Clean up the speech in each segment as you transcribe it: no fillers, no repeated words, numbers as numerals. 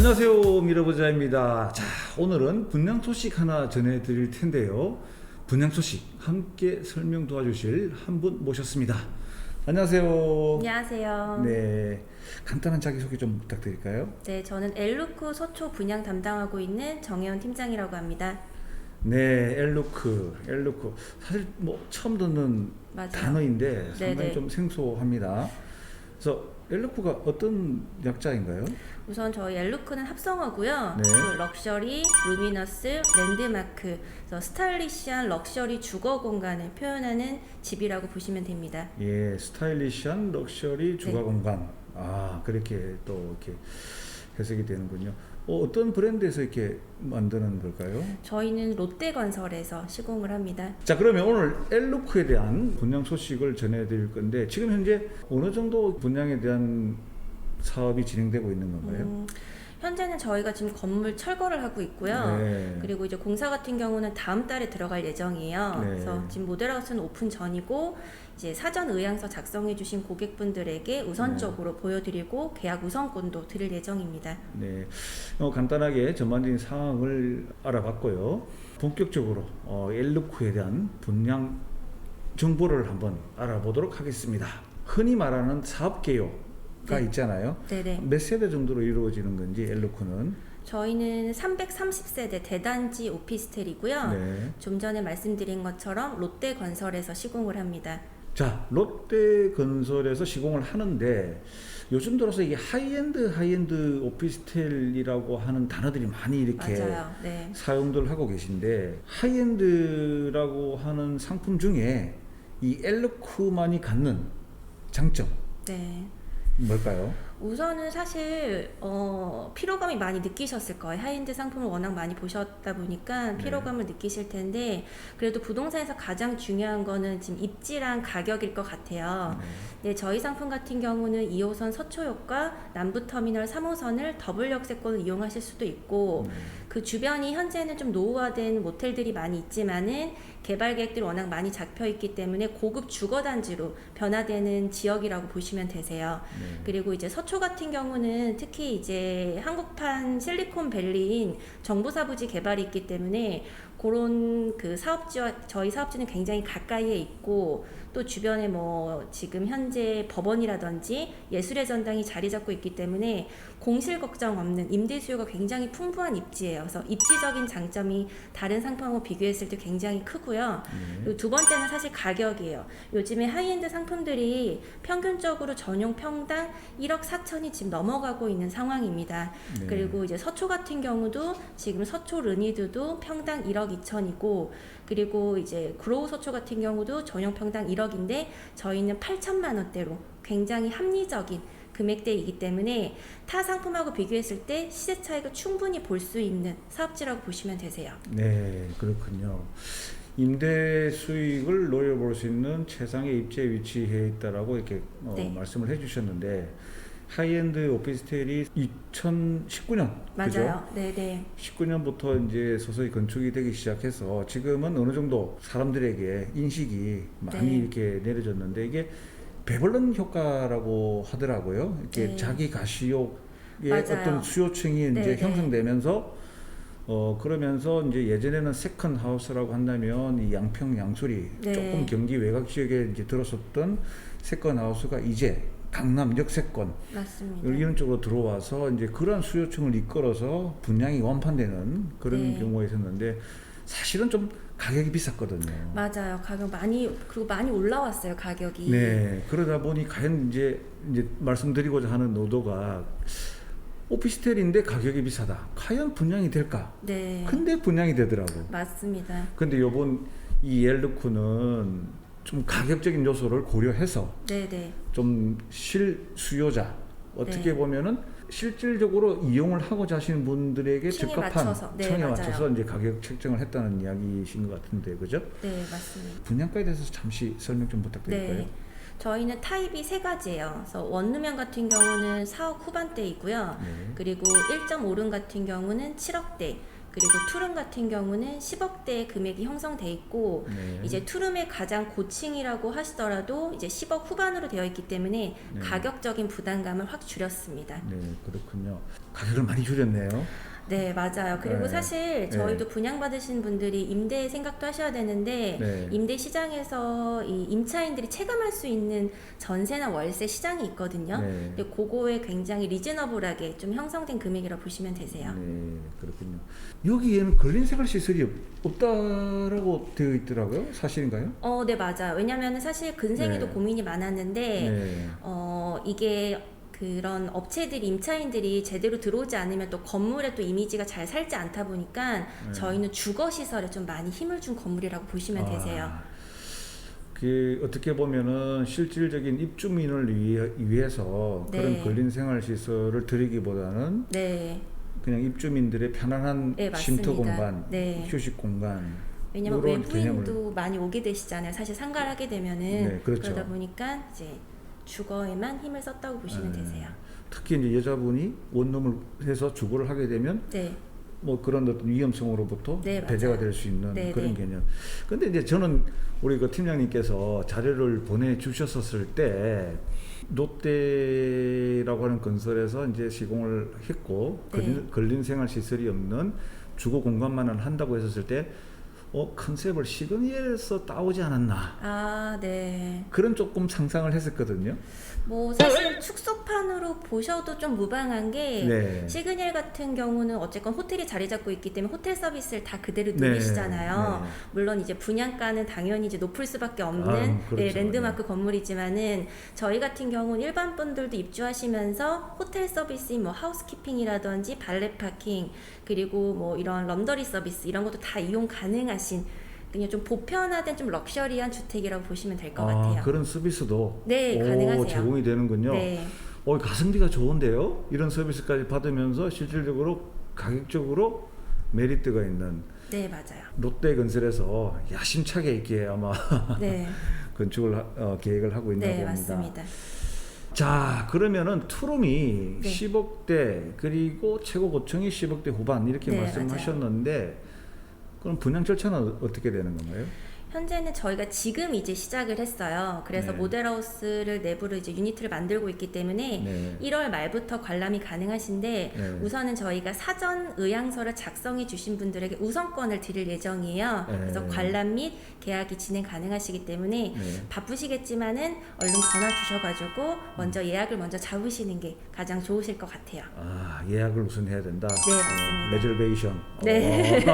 안녕하세요, 미러버자입니다. 자, 오늘은 분양 소식 하나 전해드릴 텐데요. 분양 소식 함께 설명 도와주실 한 분 모셨습니다. 안녕하세요. 안녕하세요. 네, 간단한 자기소개 좀 부탁드릴까요? 네, 저는 엘루크 서초 분양 담당하고 있는 정혜원 팀장이라고 합니다. 네, 엘루크. 사실 뭐 처음 듣는 맞아요. 단어인데 상당히 네네. 좀 생소합니다. 그래서 엘루크가 어떤 약자인가요? 우선 저희 엘루크는 합성어고요. 네. 그 럭셔리, 루미너스, 랜드마크, 그래서 스타일리시한 럭셔리 주거 공간을 표현하는 집이라고 보시면 됩니다. 예, 스타일리시한 럭셔리 주거 네. 공간. 아, 그렇게 또 이렇게 해석이 되는군요. 어떤 브랜드에서 이렇게 만드는 걸까요? 저희는 롯데건설에서 시공을 합니다. 자, 그러면 오늘 엘루크에 대한 분양 소식을 전해드릴 건데 지금 현재 어느 정도 분양에 대한 사업이 진행되고 있는 건가요? 현재는 저희가 지금 건물 철거를 하고 있고요. 네. 그리고 이제 공사 같은 경우는 다음 달에 들어갈 예정이에요. 네. 그래서 지금 모델하우스는 오픈 전이고 이제 사전 의향서 작성해 주신 고객분들에게 우선적으로 보여드리고 계약 우선권도 드릴 예정입니다. 네, 간단하게 전반적인 상황을 알아봤고요. 본격적으로 엘루크에 대한 분양 정보를 한번 알아보도록 하겠습니다. 흔히 말하는 사업 개요가 네. 있잖아요. 네네. 몇 세대 정도로 이루어지는 건지 엘루크는? 저희는 330세대 대단지 오피스텔이고요. 네. 좀 전에 말씀드린 것처럼 롯데건설에서 시공을 합니다. 자, 롯데건설에서 시공을 하는데 요즘 들어서 이게 하이엔드 오피스텔이라고 하는 단어들이 많이 이렇게 맞아요. 네. 사용들 하고 계신데 하이엔드라고 하는 상품 중에 이 엘루크만이 갖는 장점 네. 뭘까요? 우선은 사실 피로감이 많이 느끼셨을 거예요. 하이엔드 상품을 워낙 많이 보셨다 보니까 피로감을 느끼실 텐데 그래도 부동산에서 가장 중요한 거는 지금 입지랑 가격일 것 같아요. 네, 저희 상품 같은 경우는 2호선 서초역과 남부터미널 3호선을 더블 역세권을 이용하실 수도 있고 그 주변이 현재는 좀 노후화된 모텔들이 많이 있지만은 개발 계획들이 워낙 많이 잡혀 있기 때문에 고급 주거단지로 변화되는 지역이라고 보시면 되세요. 그리고 이제 서초 같은 경우는 특히 이제 한국판 실리콘밸리인 정부사부지 개발이 있기 때문에 그런 그 사업지와 저희 사업지는 굉장히 가까이에 있고 또 주변에 뭐 지금 현재 법원이라든지 예술의 전당이 자리 잡고 있기 때문에 공실 걱정 없는 임대 수요가 굉장히 풍부한 입지예요. 그래서 입지적인 장점이 다른 상품하고 비교했을 때 굉장히 크고요. 그리고 두 번째는 사실 가격이에요. 요즘에 하이엔드 상품들이 평균적으로 전용 평당 1억 4천이 지금 넘어가고 있는 상황입니다. 네. 그리고 이제 서초 같은 경우도 지금 서초 르니드도 평당 1억 2천이고 그리고 이제 그로우 서초 같은 경우도 전용 평당 1억인데 저희는 8천만 원대로 굉장히 합리적인 금액대이기 때문에 타 상품하고 비교했을 때 시세 차익을 충분히 볼 수 있는 사업지라고 보시면 되세요. 네, 그렇군요. 임대 수익을 노려볼 수 있는 최상의 입지에 위치해 있다라고 이렇게 네. 말씀을 해주셨는데 하이엔드 오피스텔이 2019년 맞아요. 네네. 19년부터 이제 서서히 건축이 되기 시작해서 지금은 어느 정도 사람들에게 인식이 많이 네. 이렇게 내려졌는데 이게 배벌른 효과라고 하더라고요. 이렇게 네. 자기 가시욕의 맞아요. 어떤 수요층이 이제 네, 네. 형성되면서 그러면서 이제 예전에는 세컨 하우스라고 한다면 이 양평 양수리 네. 조금 경기 외곽 지역에 이제 들어섰던 세컨 하우스가 이제 강남 역세권 맞습니다. 이런 쪽으로 들어와서 이제 그런 수요층을 이끌어서 분양이 완판되는 그런 네. 경우가 있었는데 사실은 좀 가격이 비쌌거든요. 맞아요. 가격 그리고 많이 올라왔어요. 가격이. 네, 그러다 보니 과연 이제 말씀드리고자 하는 노도가 오피스텔인데 가격이 비싸다. 과연 분양이 될까? 네. 근데 분양이 되더라고. 맞습니다. 근데 요번 이 엘루크는 좀 가격적인 요소를 고려해서 네네. 좀 실수요자 어떻게 네. 보면은 실질적으로 이용을 하고자 하시는 분들에게 층에 적합한 맞춰서. 네, 층에 맞아요. 맞춰서 이제 가격 책정을 했다는 이야기이신 것 같은데 그죠? 네, 맞습니다. 분양가에 대해서 잠시 설명 좀 부탁드릴까요? 네. 저희는 타입이 세 가지예요. 그래서 원룸형 같은 경우는 4억 후반대이고요. 네. 그리고 1.5룸 같은 경우는 7억대, 그리고 투룸 같은 경우는 10억대 금액이 형성돼 있고 네. 이제 투룸의 가장 고층이라고 하시더라도 이제 10억 후반으로 되어 있기 때문에 네. 가격적인 부담감을 확 줄였습니다. 네, 그렇군요. 가격을 많이 줄였네요. 네, 맞아요. 그리고 네. 사실 저희도 분양받으신 분들이 임대 생각도 하셔야 되는데 네. 임대 시장에서 이 임차인들이 체감할 수 있는 전세나 월세 시장이 있거든요. 네. 근데 그거에 굉장히 리즈너블하게 좀 형성된 금액이라 보시면 되세요. 네, 그렇군요. 여기에는 근린 생활 시설이 없다라고 되어 있더라고요. 사실인가요? 네, 맞아요. 왜냐하면 사실 근생에도 네. 고민이 많았는데 네. 이게 그런 업체들이 임차인들이 제대로 들어오지 않으면 또 건물에 또 이미지가 잘 살지 않다 보니까 저희는 주거 시설에 좀 많이 힘을 준 건물이라고 보시면 되세요. 그 어떻게 보면은 실질적인 입주민을 위해서 네. 그런 근린 생활 시설을 드리기보다는 네. 그냥 입주민들의 편안한 네, 쉼터 맞습니다. 공간, 네. 휴식 공간. 왜냐면 이런 외부인도 많이 오게 되시잖아요. 사실 상가를 하게 되면은 네, 그렇죠. 그러다 보니까 이제 주거에만 힘을 썼다고 보시면 되세요. 특히 이제 여자분이 원룸을 해서 주거를 하게 되면 네. 뭐 그런 어떤 위험성으로부터 네, 배제가 맞아요. 될 수 있는 네, 그런 네. 개념. 근데 이제 저는 우리 그 팀장님께서 자료를 보내주셨었을 때 롯데라고 하는 건설에서 이제 시공을 했고 네. 근린 생활 시설이 없는 주거 공간만을 한다고 했었을 때 컨셉을 시그니엘에서 따오지 않았나 아, 네. 그런 조금 상상을 했었거든요. 뭐 사실 축소판으로 보셔도 좀 무방한 게 네. 시그니엘 같은 경우는 어쨌건 호텔이 자리 잡고 있기 때문에 호텔 서비스를 다 그대로 네. 누리시잖아요. 네. 물론 이제 분양가는 당연히 이제 높을 수밖에 없는 그렇죠. 네, 랜드마크 건물이지만은 저희 같은 경우는 일반 분들도 입주하시면서 호텔 서비스인 뭐 하우스키핑이라든지 발렛 파킹 그리고 뭐 이런 런더리 서비스 이런 것도 다 이용 가능하신 그냥 좀 보편화된 좀 럭셔리한 주택이라고 보시면 될 것 같아요. 그런 서비스도 네, 가능하세요. 제공이 되는군요. 네. 가성비가 좋은데요. 이런 서비스까지 받으면서 실질적으로 가격적으로 메리트가 있는 네, 맞아요. 롯데건설에서 야심차게 있게 아마 네, 건축을 계획을 하고 있나 네, 봅니다. 맞습니다. 자, 그러면은 투룸이 네. 10억대 그리고 최고 고층이 10억대 후반 이렇게 네, 말씀하셨는데 그럼 분양 절차는 어떻게 되는 건가요? 현재는 저희가 지금 이제 시작을 했어요. 그래서 네. 모델하우스를 내부로 이제 유니트를 만들고 있기 때문에 네. 1월 말부터 관람이 가능하신데 네. 우선은 저희가 사전 의향서를 작성해 주신 분들에게 우선권을 드릴 예정이에요. 네. 그래서 관람 및 계약이 진행 가능하시기 때문에 네. 바쁘시겠지만은 얼른 전화 주셔가지고 먼저 예약을 먼저 잡으시는 게 가장 좋으실 것 같아요. 예약을 우선 해야 된다. 네, 맞습니다. 레저베이션. 네.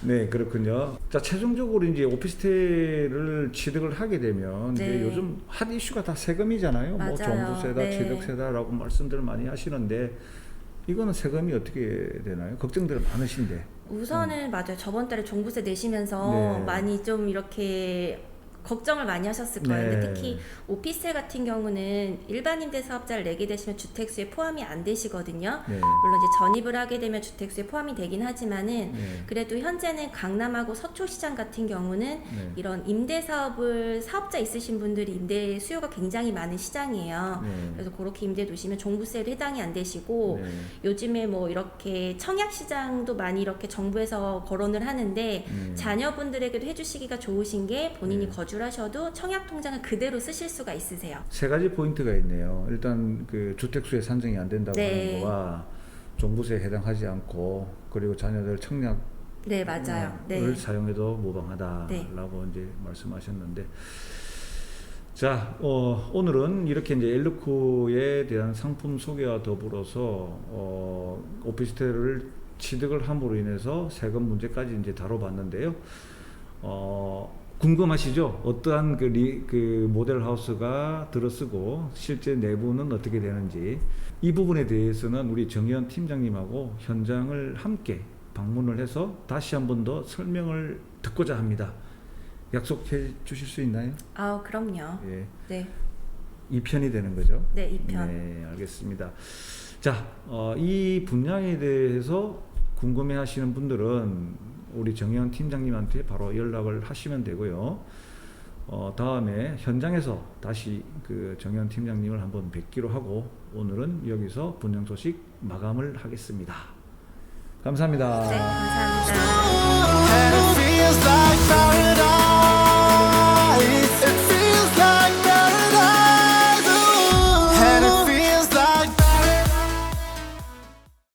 네, 그렇군요. 자, 최종적으로 이제 오피스텔을 취득을 하게 되면 이제 네. 요즘 핫 이슈가 다 세금이잖아요. 뭐 맞아요. 종부세다, 네. 취득세다라고 말씀들을 많이 하시는데 이거는 세금이 어떻게 되나요? 걱정들 많으신데. 우선은 맞아요. 저번 달에 종부세 내시면서 네. 많이 좀 이렇게 걱정을 많이 하셨을 거예요. 네. 근데 특히 오피스텔 같은 경우는 일반 임대 사업자를 내게 되시면 주택수에 포함이 안 되시거든요. 네. 물론 이제 전입을 하게 되면 주택수에 포함이 되긴 하지만은 네. 그래도 현재는 강남하고 서초시장 같은 경우는 네. 이런 임대 사업을 사업자 있으신 분들이 임대 수요가 굉장히 많은 시장이에요. 네. 그래서 그렇게 임대 두시면 종부세도 해당이 안 되시고 네. 요즘에 뭐 이렇게 청약 시장도 많이 이렇게 정부에서 거론을 하는데 자녀분들에게도 해주시기가 좋으신 게 본인이 네. 거주하셔도 청약 통장을 그대로 쓰실 수가 있으세요. 세 가지 포인트가 있네요. 일단 그 주택수에 산정이 안 된다고 네. 하는 거와 종부세에 해당하지 않고 그리고 자녀들 청약 네, 맞아요. 을 네. 사용해도 무방하다라고 이제 말씀하셨는데, 자, 오늘은 이렇게 이제 엘르코에 대한 상품 소개와 더불어서 오피스텔을 취득을 함으로 인해서 세금 문제까지 이제 다뤄봤는데요. 궁금하시죠? 어떠한 그 모델 하우스가 들어서고 실제 내부는 어떻게 되는지 이 부분에 대해서는 우리 정의원 팀장님하고 현장을 함께 방문을 해서 다시 한 번 더 설명을 듣고자 합니다. 약속해 주실 수 있나요? 그럼요. 예. 네. 2편이 되는 거죠? 네, 2편. 네, 알겠습니다. 자, 이 분야에 대해서 궁금해 하시는 분들은 우리 정혜원 팀장님한테 바로 연락을 하시면 되고요. 다음에 현장에서 다시 그 정혜원 팀장님을 한번 뵙기로 하고 오늘은 여기서 분양 소식 마감을 하겠습니다. 감사합니다. 네, 감사합니다.